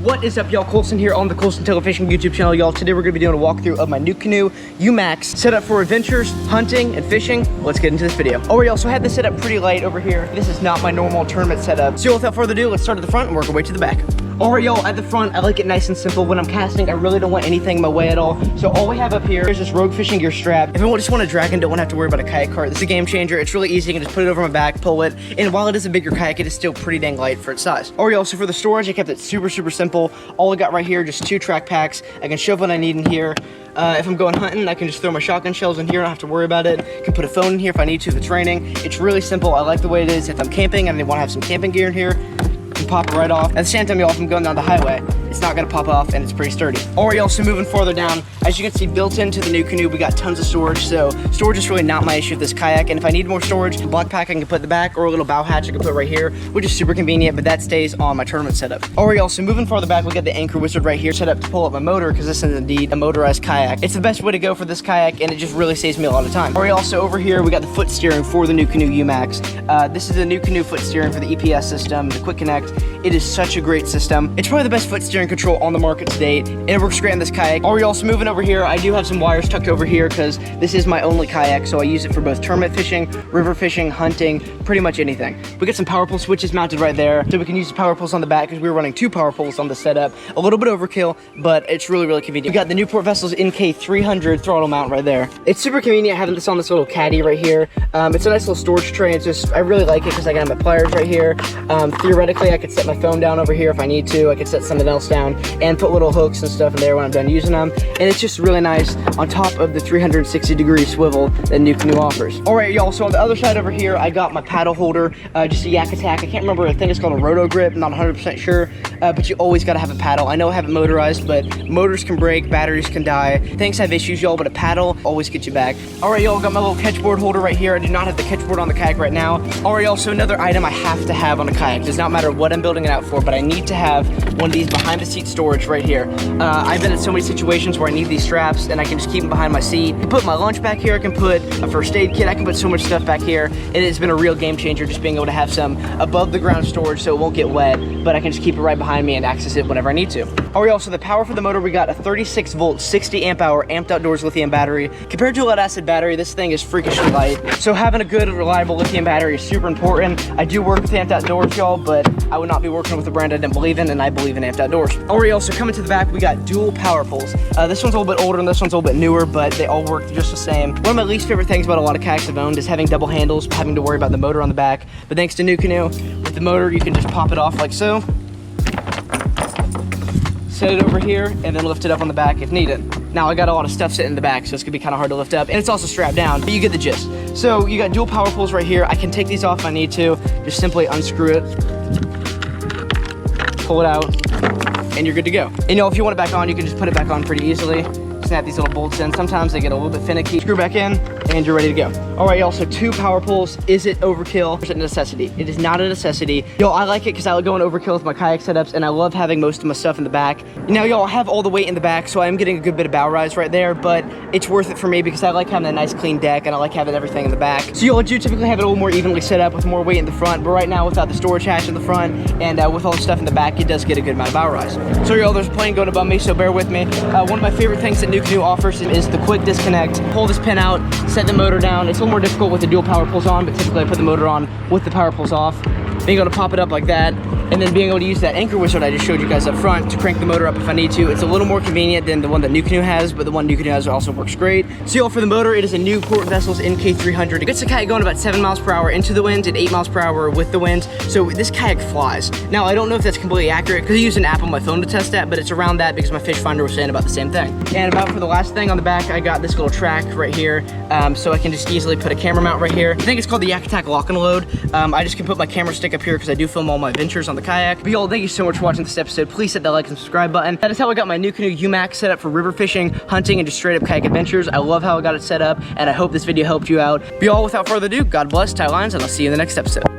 What is up, y'all? Colson here on the Colson Telefishing YouTube channel, y'all. Today we're gonna be doing a walkthrough of my NuCanoe UMAX set up for adventures, hunting, and fishing. Let's get into this video. Oh, we also had this set up pretty light over here. This is not my normal tournament setup. So without further ado, let's start at the front and work our way to the back. All right, y'all, at the front, I like it nice and simple. When I'm casting, I really don't want anything in my way at all. So all we have up here is this Rogue fishing gear strap. If I just want to drag and don't want to have to worry about a kayak cart, this is a game changer. It's really easy. I can just put it over my back, pull it, and while it is a bigger kayak, it is still pretty dang light for its size. All right, y'all, so for the storage, I kept it super simple. All I got right here, just 2 track packs. I can shove what I need in here. If I'm going hunting, I can just throw my shotgun shells in here. I don't have to worry about it. I can put a phone in here if I need to if it's raining. It's really simple. I like the way it is. If I'm camping and I want to have some camping gear in here, pop it right off. At the same time, y'all, if I'm going down the highway, it's not gonna pop off and it's pretty sturdy. All right, y'all, so moving farther down, as you can see, built into the NuCanoe, we got tons of storage. So storage is really not my issue with this kayak. And if I need more storage, a block pack I can put in the back, or a little bow hatch I can put right here, which is super convenient, but that stays on my tournament setup. All right, y'all, so moving farther back, we got the Anchor Wizard right here set up to pull up my motor, because this is indeed a motorized kayak. It's the best way to go for this kayak, and it just really saves me a lot of time. All right, y'all, so over here, we got the foot steering for the NuCanoe UMAX. This is the NuCanoe foot steering for the EPS system, the Quick Connect. It is such a great system. It's probably the best foot steering control on the market to date, and it works great on this kayak. All right, y'all, so moving over here, I do have some wires tucked over here because this is my only kayak, so I use it for both tournament fishing, river fishing, hunting, pretty much anything. We got some power pole switches mounted right there, so we can use the power poles on the back because we were running 2 power poles on the setup. A little bit overkill, but it's really convenient. We got the Newport Vessels NK300 throttle mount right there. It's super convenient having this on this little caddy right here. It's a nice little storage tray. It's just, I really like it because I got my pliers right here. Theoretically, I could set my phone down over here if I need to. I could set something else down and put little hooks and stuff in there when I'm done using them. And it's just really nice on top of the 360-degree swivel that NuCanoe offers. All right, y'all, so on the other side over here, I got my paddle holder, just a Yak Attack. I can't remember, I think it's called a Roto Grip, I'm not 100% sure, but you always gotta have a paddle. I know I have it motorized, but motors can break, batteries can die, things have issues, y'all, but a paddle always gets you back. All right, y'all, got my little catchboard holder right here. I do not have the catchboard on the kayak right now. All right, y'all, so another item I have to have on a kayak. Does not matter what I'm building it out for, but I need to have one of these behind the seat storage right here. I've been in so many situations where I need these straps and I can just keep them behind my seat. I can put my lunch back here, I can put a first aid kit, I can put so much stuff back here. It has been a real game changer just being able to have some above the ground storage so it won't get wet, but I can just keep it right behind me and access it whenever I need to. All right, also the power for the motor, we got a 36 volt, 60 amp hour amped outdoors lithium battery. Compared to a lead acid battery, this thing is freakishly light. So having a good, reliable lithium battery is super important. I do work with amped outdoors, y'all, but I would not be working with a brand I didn't believe in, and I believe in amped outdoors. All right, also coming to the back, we got dual power poles. This one's a little bit older and this one's a little bit newer, but they all work just the same. One of my least favorite things about a lot of kayaks I've owned is having double handles, having to worry about the motor on the back. But thanks to NuCanoe, with the motor, you can just pop it off like so, set it over here, and then lift it up on the back if needed. Now, I got a lot of stuff sitting in the back, so it's gonna be kind of hard to lift up, and it's also strapped down, but you get the gist. So you got dual power poles right here. I can take these off if I need to. Just simply unscrew it, pull it out, and you're good to go. And y'all, if you want it back on, you can just put it back on pretty easily. Snap these little bolts in. Sometimes they get a little bit finicky. Screw back in, and you're ready to go. All right, y'all, so 2 power poles. Is it overkill? Is it a necessity? It is not a necessity. Yo, I like it because I like going overkill with my kayak setups, and I love having most of my stuff in the back. Now, y'all, I have all the weight in the back, so I am getting a good bit of bow rise right there, but it's worth it for me because I like having a nice clean deck, and I like having everything in the back. So y'all do typically have it a little more evenly set up with more weight in the front, but right now, without the storage hatch in the front and with all the stuff in the back, it does get a good amount of bow rise. So y'all, there's a plane going above me, so bear with me. One of my favorite things that NuCanoe offers is the quick disconnect. Pull this pin out, set the motor down. It's a little more difficult with the dual power poles on, but typically I put the motor on with the power poles off. Being able to pop it up like that, and then being able to use that Anchor Wizard I just showed you guys up front to crank the motor up if I need to. It's a little more convenient than the one that NuCanoe has, but the one NuCanoe has also works great. So y'all, for the motor, it is a Newport Vessels NK300. It gets the kayak going about 7 miles per hour into the wind and 8 miles per hour with the wind. So this kayak flies. Now, I don't know if that's completely accurate because I use an app on my phone to test that, but it's around that because my fish finder was saying about the same thing. And about for the last thing on the back, I got this little track right here, so I can just easily put a camera mount right here. I think it's called the Yak Attack Lock and Load. I just can put my camera stick up here because I do film all my adventures on the kayak. But y'all, thank you so much for watching this episode. Please hit that like and subscribe button. That is how I got my NuCanoe UMAX set up for river fishing, hunting, and just straight up kayak adventures. I love how I got it set up, and I hope this video helped you out. But y'all, without further ado, God bless, tie lines, and I'll see you in the next episode.